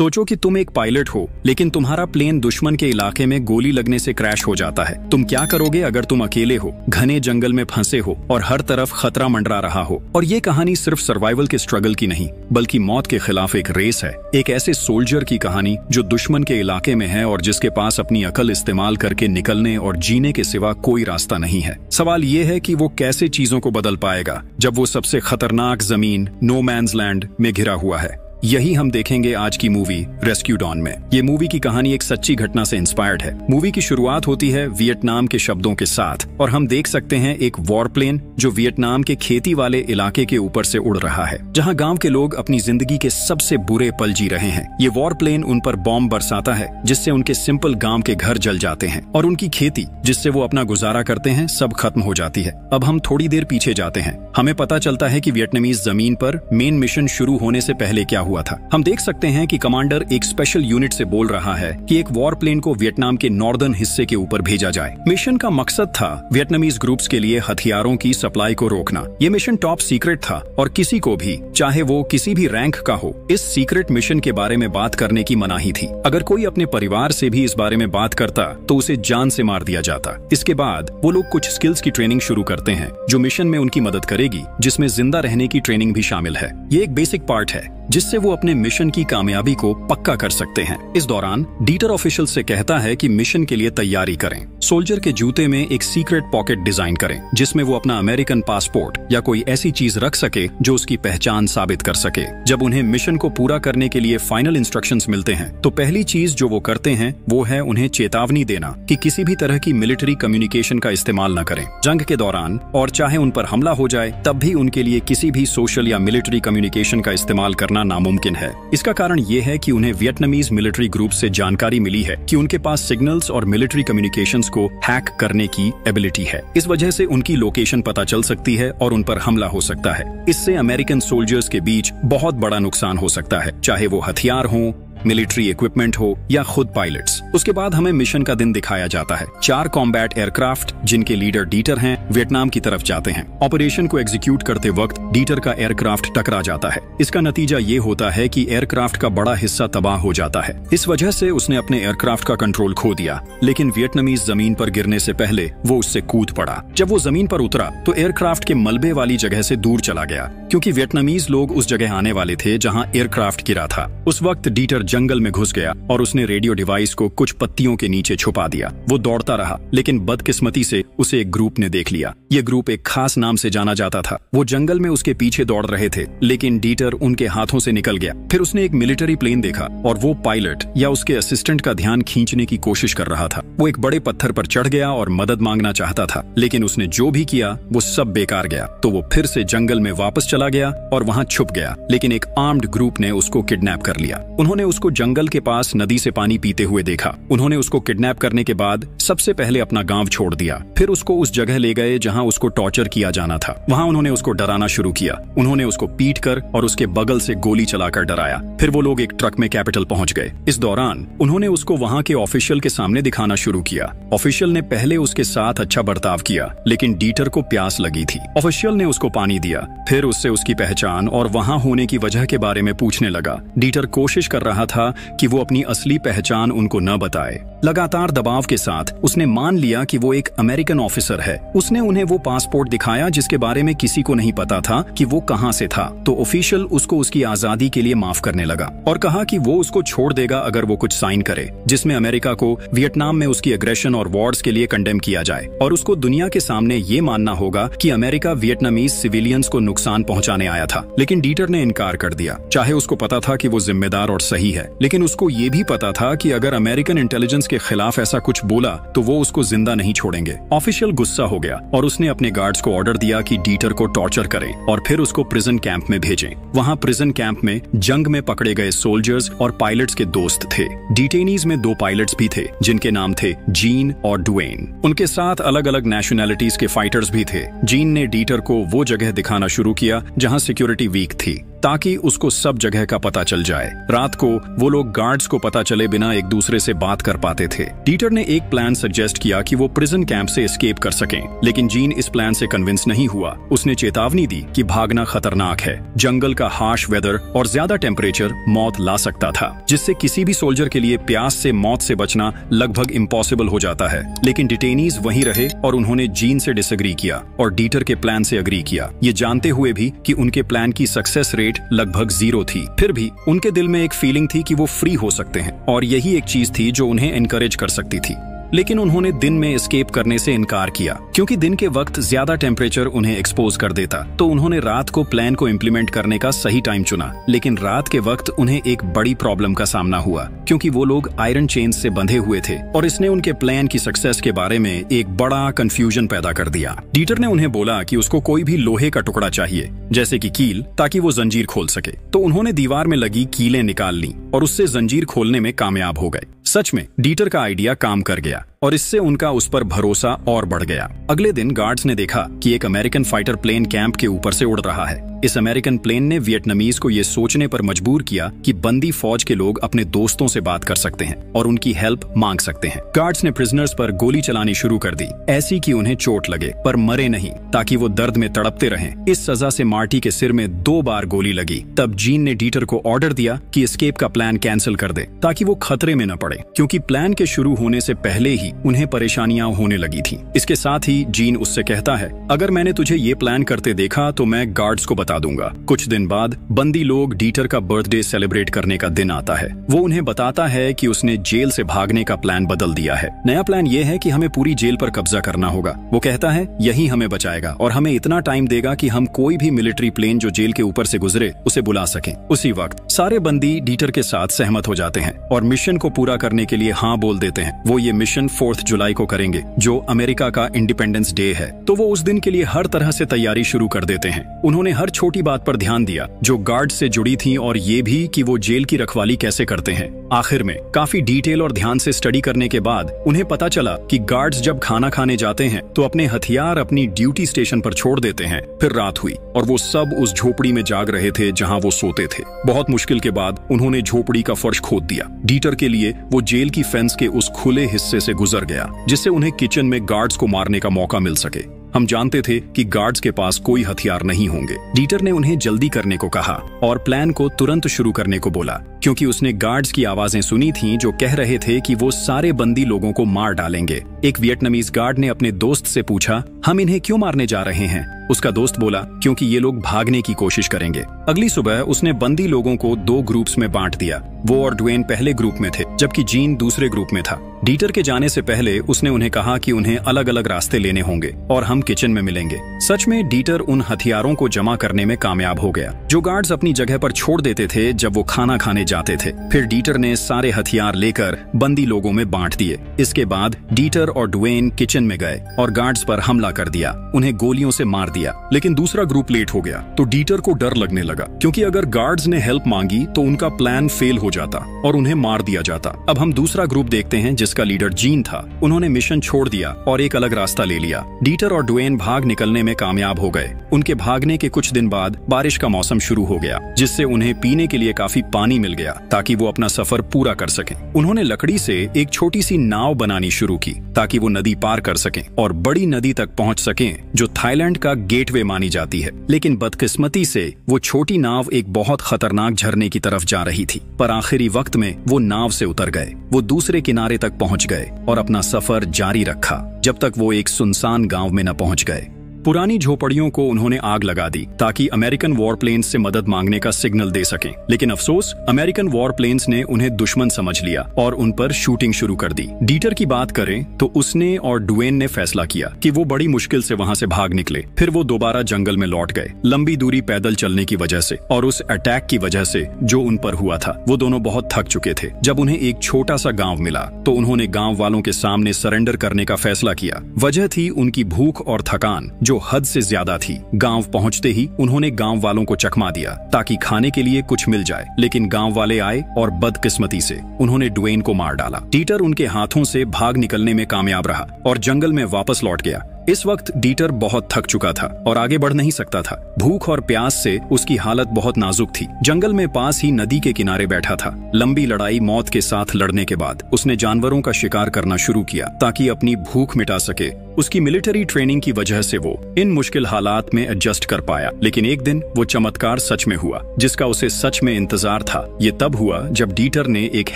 सोचो कि तुम एक पायलट हो, लेकिन तुम्हारा प्लेन दुश्मन के इलाके में गोली लगने से क्रैश हो जाता है। तुम क्या करोगे अगर तुम अकेले हो, घने जंगल में फंसे हो और हर तरफ खतरा मंडरा रहा हो। और ये कहानी सिर्फ सर्वाइवल के स्ट्रगल की नहीं, बल्कि मौत के खिलाफ एक रेस है। एक ऐसे सोल्जर की कहानी जो दुश्मन के इलाके में है और जिसके पास अपनी अकल इस्तेमाल करके निकलने और जीने के सिवा कोई रास्ता नहीं है। सवाल ये है कि वो कैसे चीजों को बदल पाएगा जब वो सबसे खतरनाक जमीन नो मैन्स लैंड में घिरा हुआ है। यही हम देखेंगे आज की मूवी रेस्क्यू डॉन में। ये मूवी की कहानी एक सच्ची घटना से इंस्पायर्ड है। मूवी की शुरुआत होती है वियतनाम के शब्दों के साथ और हम देख सकते हैं एक वॉर प्लेन जो वियतनाम के खेती वाले इलाके के ऊपर से उड़ रहा है, जहां गांव के लोग अपनी जिंदगी के सबसे बुरे पल जी रहे हैं। ये वॉर प्लेन उन पर बॉम्ब बरसाता है जिससे उनके सिंपल गांव के घर जल जाते हैं और उनकी खेती जिससे वो अपना गुजारा करते हैं सब खत्म हो जाती है। अब हम थोड़ी देर पीछे जाते हैं। हमें पता चलता है कि वियतनामीज जमीन पर मेन मिशन शुरू होने से पहले क्या हुआ था। हम देख सकते हैं कि कमांडर एक स्पेशल यूनिट से बोल रहा है कि एक वॉर प्लेन को वियतनाम के नॉर्दर्न हिस्से के ऊपर भेजा जाए। मिशन का मकसद था वियतनामीज ग्रुप्स के लिए हथियारों की सप्लाई को रोकना। ये मिशन टॉप सीक्रेट था और किसी को भी, चाहे वो किसी भी रैंक का हो, इस सीक्रेट मिशन के बारे में बात करने की मनाही थी। अगर कोई अपने परिवार से भी इस बारे में बात करता तो उसे जान से मार दिया जाता। इसके बाद वो लोग कुछ स्किल्स की ट्रेनिंग शुरू करते हैं जो मिशन में उनकी मदद करेगी, जिसमें जिंदा रहने की ट्रेनिंग भी शामिल है। ये एक बेसिक पार्ट है जिससे वो अपने मिशन की कामयाबी को पक्का कर सकते हैं। इस दौरान डीटर ऑफिशियल से कहता है कि मिशन के लिए तैयारी करें। सोल्जर के जूते में एक सीक्रेट पॉकेट डिजाइन करें जिसमें वो अपना अमेरिकन पासपोर्ट या कोई ऐसी चीज रख सके जो उसकी पहचान साबित कर सके। जब उन्हें मिशन को पूरा करने के लिए फाइनल इंस्ट्रक्शंस मिलते हैं तो पहली चीज जो वो करते हैं वो है उन्हें चेतावनी देना कि किसी भी तरह की मिलिट्री कम्युनिकेशन का इस्तेमाल न करें। जंग के दौरान और चाहे उन पर हमला हो जाए तब भी उनके लिए किसी भी सोशल या मिलिट्री कम्युनिकेशन का इस्तेमाल करना नामुमकिन है। इसका कारण ये है कि उन्हें वियतनामीज मिलिट्री ग्रुप से जानकारी मिली है कि उनके पास सिग्नल्स और मिलिट्री कम्युनिकेशंस को हैक करने की एबिलिटी है। इस वजह से उनकी लोकेशन पता चल सकती है और उन पर हमला हो सकता है। इससे अमेरिकन सोल्जर्स के बीच बहुत बड़ा नुकसान हो सकता है, चाहे वो हथियार हो, मिलिट्री इक्विपमेंट हो या खुद पायलट्स। उसके बाद हमें मिशन का दिन दिखाया जाता है। 4 कॉम्बैट एयरक्राफ्ट जिनके लीडर डीटर हैं वियतनाम की तरफ जाते हैं। ऑपरेशन को एग्जीक्यूट करते वक्त डीटर का एयरक्राफ्ट टकरा जाता है। इसका नतीजा ये होता है कि एयरक्राफ्ट का बड़ा हिस्सा तबाह हो जाता है। इस वजह से उसने अपने एयरक्राफ्ट का कंट्रोल खो दिया, लेकिन वियतनामीज जमीन पर गिरने से पहले वो उससे कूद पड़ा। जब वो जमीन पर उतरा तो एयरक्राफ्ट के मलबे वाली जगह से दूर चला गया, क्योंकि वियतनामीज लोग उस जगह आने वाले थे जहाँ एयरक्राफ्ट गिरा था। उस वक्त डीटर जंगल में घुस गया और उसने रेडियो डिवाइस को कुछ पत्तियों के नीचे छुपा दिया। वो दौड़ता रहा, लेकिन बदकिस्मती से उसे एक ग्रुप ने देख लिया। ये ग्रुप एक खास नाम से जाना जाता था। वो जंगल में उसके पीछे दौड़ रहे थे, लेकिन डीटर उनके हाथों से निकल गया। फिर उसने एक मिलिट्री प्लेन देखा और वो पायलट या उसके असिस्टेंट का ध्यान खींचने की कोशिश कर रहा था। वो एक बड़े पत्थर पर चढ़ गया और मदद मांगना चाहता था, लेकिन उसने जो भी किया वो सब बेकार गया। तो वो फिर से जंगल में वापस चला गया और वहां छुप गया, लेकिन एक आर्म्ड ग्रुप ने उसको किडनैप कर लिया। उन्होंने उसको जंगल के पास नदी से पानी पीते हुए देखा। उन्होंने उसको किडनैप करने के बाद सबसे पहले अपना गांव छोड़ दिया। फिर उसको उस जगह ले गए जहां उसको टॉर्चर किया जाना था। वहां उन्होंने उसको डराना शुरू किया। उन्होंने उसको पीटकर और उसके बगल से गोली चलाकर डराया। फिर वो लोग एक ट्रक में कैपिटल पहुंच गए। इस दौरान उन्होंने उसको वहां के ऑफिशियल के सामने दिखाना शुरू किया। ऑफिशियल ने पहले उसके साथ अच्छा बर्ताव किया, लेकिन डीटर को प्यास लगी थी। ऑफिशियल ने उसको पानी दिया, फिर उससे उसकी पहचान और वहां होने की वजह के बारे में पूछने लगा। डीटर कोशिश कर रहा था कि वो अपनी असली पहचान उनको न बताए। लगातार दबाव के साथ उसने मान लिया कि वो एक अमेरिकन ऑफिसर है। उसने उन्हें वो पासपोर्ट दिखाया जिसके बारे में किसी को नहीं पता था कि वो कहां से था। तो ऑफिशियल उसको उसकी आजादी के लिए माफ करने लगा और कहा कि वो उसको छोड़ देगा अगर वो कुछ साइन करे जिसमें अमेरिका को वियतनाम में उसकी एग्रेशन और वॉर्स के लिए कंडेम किया जाए, और उसको दुनिया के सामने ये मानना होगा कि अमेरिका वियतनामीज सिविलियंस को नुकसान पहुंचाने आया था। लेकिन डीटर ने इनकार कर दिया। चाहे उसको पता था कि वो जिम्मेदार और सही है, लेकिन उसको ये भी पता था कि अगर अमेरिकन इंटेलिजेंस के खिलाफ ऐसा कुछ बोला तो वो उसको जिंदा नहीं छोड़ेंगे। ऑफिशियल गुस्सा हो गया और उसने अपने गार्ड्स को ऑर्डर दिया कि डीटर को टॉर्चर करें और फिर उसको प्रिजन कैंप में भेजें। वहां प्रिजन कैंप में जंग में पकड़े गए सोल्जर्स और पायलट्स के दोस्त थे। डिटेनीज में 2 पायलट्स भी थे जिनके नाम थे जीन और डुवेन। उनके साथ अलग अलग नेशनैलिटीज के फाइटर्स भी थे। जीन ने डीटर को वो जगह दिखाना शुरू किया जहां सिक्योरिटी वीक थी, ताकि उसको सब जगह का पता चल जाए। रात को वो लोग गार्ड्स को पता चले बिना एक दूसरे से बात कर पाते थे। डीटर ने एक प्लान सजेस्ट किया कि वो प्रिजन कैंप से एस्केप कर सकें, लेकिन जीन इस प्लान से कन्विंस नहीं हुआ। उसने चेतावनी दी कि भागना खतरनाक है, जंगल का हार्श वेदर और ज्यादा टेम्परेचर मौत ला सकता था, जिससे किसी भी सोल्जर के लिए प्यास से मौत से बचना लगभग इम्पॉसिबल हो जाता है। लेकिन डिटेनीज वहीं रहे और उन्होंने जीन से डिसएग्री किया और डीटर के प्लान से एग्री किया, ये जानते हुए भी कि उनके प्लान की सक्सेस रेट लगभग 0 थी। फिर भी उनके दिल में एक फीलिंग थी कि वो फ्री हो सकते हैं और यही एक चीज थी जो उन्हें एनकरेज कर सकती थी। लेकिन उन्होंने दिन में एस्केप करने से इनकार किया क्योंकि दिन के वक्त ज्यादा टेम्परेचर उन्हें एक्सपोज कर देता। तो उन्होंने रात को प्लान को इम्प्लीमेंट करने का सही टाइम चुना। लेकिन रात के वक्त उन्हें एक बड़ी प्रॉब्लम का सामना हुआ क्योंकि वो लोग आयरन चेन से बंधे हुए थे और इसने उनके प्लान की सक्सेस के बारे में एक बड़ा कंफ्यूजन पैदा कर दिया। डीटर ने उन्हें बोला कि उसको कोई भी लोहे का टुकड़ा चाहिए, जैसे कि कील, ताकि वो जंजीर खोल सके। तो उन्होंने दीवार में लगी कीलें निकाल ली और उससे जंजीर खोलने में कामयाब हो गए। सच में डीटर का आइडिया काम कर गया और इससे उनका उस पर भरोसा और बढ़ गया। अगले दिन गार्ड्स ने देखा कि एक अमेरिकन फाइटर प्लेन कैंप के ऊपर से उड़ रहा है। इस अमेरिकन प्लेन ने वियतनामीज को ये सोचने पर मजबूर किया कि बंदी फौज के लोग अपने दोस्तों से बात कर सकते हैं और उनकी हेल्प मांग सकते हैं। गार्ड्स ने प्रिजनर्स पर गोली चलानी शुरू कर दी, ऐसी कि उन्हें चोट लगे पर मरे नहीं, ताकि वो दर्द में तड़पते रहें। इस सजा से मार्टी के सिर में 2 बार गोली लगी। तब जीन ने डीटर को ऑर्डर दिया कि एस्केप का प्लान कैंसिल कर दे ताकि वो खतरे में न पड़े, क्योंकि प्लान के शुरू होने से पहले ही उन्हें परेशानियां होने लगी थी। इसके साथ ही जीन उससे कहता है, अगर मैंने तुझे ये प्लान करते देखा तो मैं गार्ड्स को बता दूंगा। कुछ दिन बाद बंदी लोग डीटर का बर्थडे सेलिब्रेट करने का दिन आता है। वो उन्हें बताता है कि उसने जेल से भागने का प्लान बदल दिया है। नया प्लान ये है कि हमें पूरी जेल पर कब्जा करना होगा। वो कहता है यही हमें बचाएगा और हमें इतना टाइम देगा कि हम कोई भी मिलिट्री प्लेन जो जेल के ऊपर से गुजरे उसे बुला सकें। उसी वक्त सारे बंदी डीटर के साथ सहमत हो जाते हैं और मिशन को पूरा करने के लिए हाँ बोल देते हैं। वो ये मिशन 4 जुलाई को करेंगे, जो अमेरिका का इंडिपेंडेंस डे है। तो वो उस दिन के लिए हर तरह से तैयारी शुरू कर देते हैं। उन्होंने हर छोटी बात पर ध्यान दिया जो गार्ड से जुड़ी थी और ये भी कि वो जेल की रखवाली कैसे करते हैं। आखिर में काफी डिटेल और ध्यान से स्टडी करने के बाद उन्हें पता चला कि गार्ड्स जब खाना खाने जाते हैं तो अपने हथियार अपनी ड्यूटी स्टेशन पर छोड़ देते हैं। फिर रात हुई और वो सब उस झोपड़ी में जाग रहे थे जहां वो सोते थे। बहुत मुश्किल के बाद उन्होंने झोपड़ी का फर्श खोद दिया। डीटर के लिए वो जेल की फेंस के उस खुले हिस्से से गुजर गया जिससे उन्हें किचन में गार्ड्स को मारने का मौका मिल सके। हम जानते थे कि गार्ड्स के पास कोई हथियार नहीं होंगे। डीटर ने उन्हें जल्दी करने को कहा और प्लान को तुरंत शुरू करने को बोला, क्योंकि उसने गार्ड्स की आवाजें सुनी थीं जो कह रहे थे कि वो सारे बंदी लोगों को मार डालेंगे। एक वियतनामीज गार्ड ने अपने दोस्त से पूछा, हम इन्हें क्यों मारने जा रहे हैं? उसका दोस्त बोला, क्योंकि ये लोग भागने की कोशिश करेंगे। अगली सुबह उसने बंदी लोगों को 2 ग्रुप्स में बांट दिया। वो और ड्वेन पहले ग्रुप में थे, जबकि जीन दूसरे ग्रुप में था। डीटर के जाने से पहले उसने उन्हें कहा कि उन्हें अलग अलग रास्ते लेने होंगे और हम किचन में मिलेंगे। सच में डीटर उन हथियारों को जमा करने में कामयाब हो गया जो गार्ड्स अपनी जगह पर छोड़ देते थे जब वो खाना खाने जाते थे। फिर डीटर ने सारे हथियार लेकर बंदी लोगों में बांट दिए। इसके बाद डीटर और ड्वेन किचन में गए और गार्ड्स पर हमला कर दिया, उन्हें गोलियों से मार दिया। लेकिन दूसरा ग्रुप लेट हो गया तो डीटर को डर लगने लगा, क्योंकि अगर गार्ड्स ने हेल्प मांगी तो उनका प्लान फेल हो जाता और उन्हें मार दिया जाता। अब हम दूसरा ग्रुप देखते हैं जिसका लीडर जीन था। उन्होंने मिशन छोड़ दिया और एक अलग रास्ता ले लिया। डीटर और ड्वेन भाग निकलने में कामयाब हो गए। उनके भागने के कुछ दिन बाद बारिश का मौसम शुरू हो गया, जिससे उन्हें पीने के लिए काफी पानी मिल गया ताकि वो अपना सफर पूरा कर सकें। उन्होंने लकड़ी से एक छोटी सी नाव बनानी शुरू की ताकि वो नदी पार कर सकें और बड़ी नदी तक पहुंच सकें, जो थाईलैंड का गेटवे मानी जाती है। लेकिन बदकिस्मती से वो छोटी नाव एक बहुत खतरनाक झरने की तरफ जा रही थी, पर आखिरी वक्त में वो नाव से उतर गए। वो दूसरे किनारे तक पहुंच गए और अपना सफर जारी रखा जब तक वो एक सुनसान गांव में न पहुंच गए। पुरानी झोपड़ियों को उन्होंने आग लगा दी ताकि अमेरिकन वॉर प्लेन्स से मदद मांगने का सिग्नल दे सकें। लेकिन अफसोस, अमेरिकन वॉर प्लेन्स ने उन्हें दुश्मन समझ लिया और उन पर शूटिंग शुरू कर दी। डीटर की बात करें तो उसने और ड्वेन ने फैसला किया कि वो बड़ी मुश्किल से वहां से भाग निकले। फिर वो दोबारा जंगल में लौट गए, लंबी दूरी पैदल चलने की वजह से और उस अटैक की वजह से जो उन पर हुआ था। वो दोनों बहुत थक चुके थे। जब उन्हें एक छोटा सा गाँव मिला तो उन्होंने गाँव वालों के सामने सरेंडर करने का फैसला किया। वजह थी उनकी भूख और थकान जो हद से ज्यादा थी। गांव पहुंचते ही उन्होंने गांव वालों को चकमा दिया ताकि खाने के लिए कुछ मिल जाए, लेकिन गांव वाले आए और बदकिस्मती से उन्होंने ड्वेन को मार डाला। डीटर उनके हाथों से भाग निकलने में कामयाब रहा और जंगल में वापस लौट गया। इस वक्त डीटर बहुत थक चुका था और आगे बढ़ नहीं सकता था। भूख और प्यास से उसकी हालत बहुत नाजुक थी। जंगल में पास ही नदी के किनारे बैठा था। लंबी लड़ाई मौत के साथ लड़ने के बाद उसने जानवरों का शिकार करना शुरू किया ताकि अपनी भूख मिटा सके। उसकी मिलिट्री ट्रेनिंग की वजह से वो इन मुश्किल हालात में एडजस्ट कर पाया। लेकिन एक दिन वो चमत्कार सच में हुआ जिसका उसे सच में इंतजार था। ये तब हुआ जब डीटर ने एक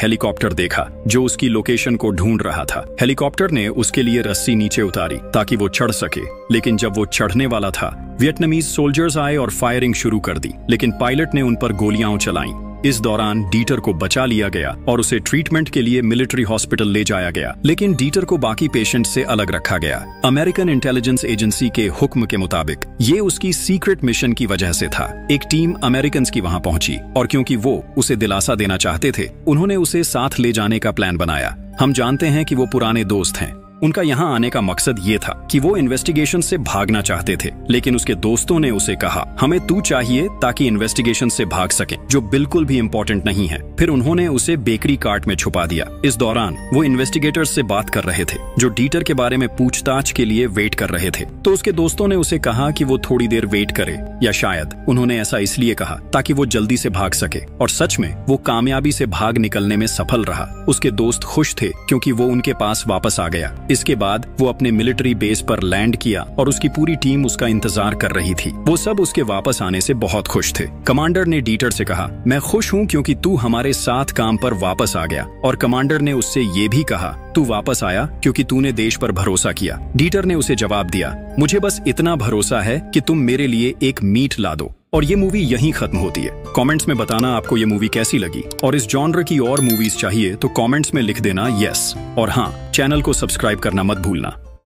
हेलीकॉप्टर देखा जो उसकी लोकेशन को ढूंढ रहा था। हेलीकॉप्टर ने उसके लिए रस्सी नीचे उतारी ताकि वो चढ़ सके, लेकिन जब वो चढ़ने वाला था वियतनामीज सोल्जर्स आए और फायरिंग शुरू कर दी, लेकिन पायलट ने उन पर गोलियां चलाईं। इस दौरान डीटर को बचा लिया गया और उसे ट्रीटमेंट के लिए मिलिट्री हॉस्पिटल ले जाया गया, लेकिन डीटर को बाकी पेशेंट से अलग रखा गया। अमेरिकन इंटेलिजेंस एजेंसी के हुक्म के मुताबिक ये उसकी सीक्रेट मिशन की वजह से था। एक टीम अमेरिकन की वहां पहुंची और क्योंकि वो उसे दिलासा देना चाहते थे, उन्होंने उसे साथ ले जाने का प्लान बनाया। हम जानते हैं कि वो पुराने दोस्त हैं। उनका यहाँ आने का मकसद ये था कि वो इन्वेस्टिगेशन से भागना चाहते थे, लेकिन उसके दोस्तों ने उसे कहा हमें तू चाहिए ताकि इन्वेस्टिगेशन से भाग सके, जो बिल्कुल भी इम्पोर्टेंट नहीं है। फिर उन्होंने उसे बेकरी कार्ट में छुपा दिया। इस दौरान वो इन्वेस्टिगेटर्स से बात कर रहे थे जो डीटर के बारे में पूछताछ के लिए वेट कर रहे थे। तो उसके दोस्तों ने उसे कहा कि वो थोड़ी देर वेट करे, या शायद उन्होंने ऐसा इसलिए कहा ताकि वो जल्दी से भाग सके। और सच में वो कामयाबी से भाग निकलने में सफल रहा। उसके दोस्त खुश थे क्योंकि वो उनके पास वापस आ गया। इसके बाद वो अपने मिलिट्री बेस पर लैंड किया और उसकी पूरी टीम उसका इंतजार कर रही थी। वो सब उसके वापस आने से बहुत खुश थे। कमांडर ने डीटर से कहा मैं खुश हूँ क्योंकि तू हमारे साथ काम पर वापस आ गया। और कमांडर ने उससे ये भी कहा तू वापस आया क्योंकि तूने देश पर भरोसा किया। डीटर ने उसे जवाब दिया मुझे बस इतना भरोसा है कि तुम मेरे लिए एक मीट ला दो। और ये मूवी यहीं खत्म होती है। कमेंट्स में बताना आपको ये मूवी कैसी लगी, और इस जॉनर की और मूवीज चाहिए तो कमेंट्स में लिख देना यस, और हाँ, चैनल को सब्सक्राइब करना मत भूलना।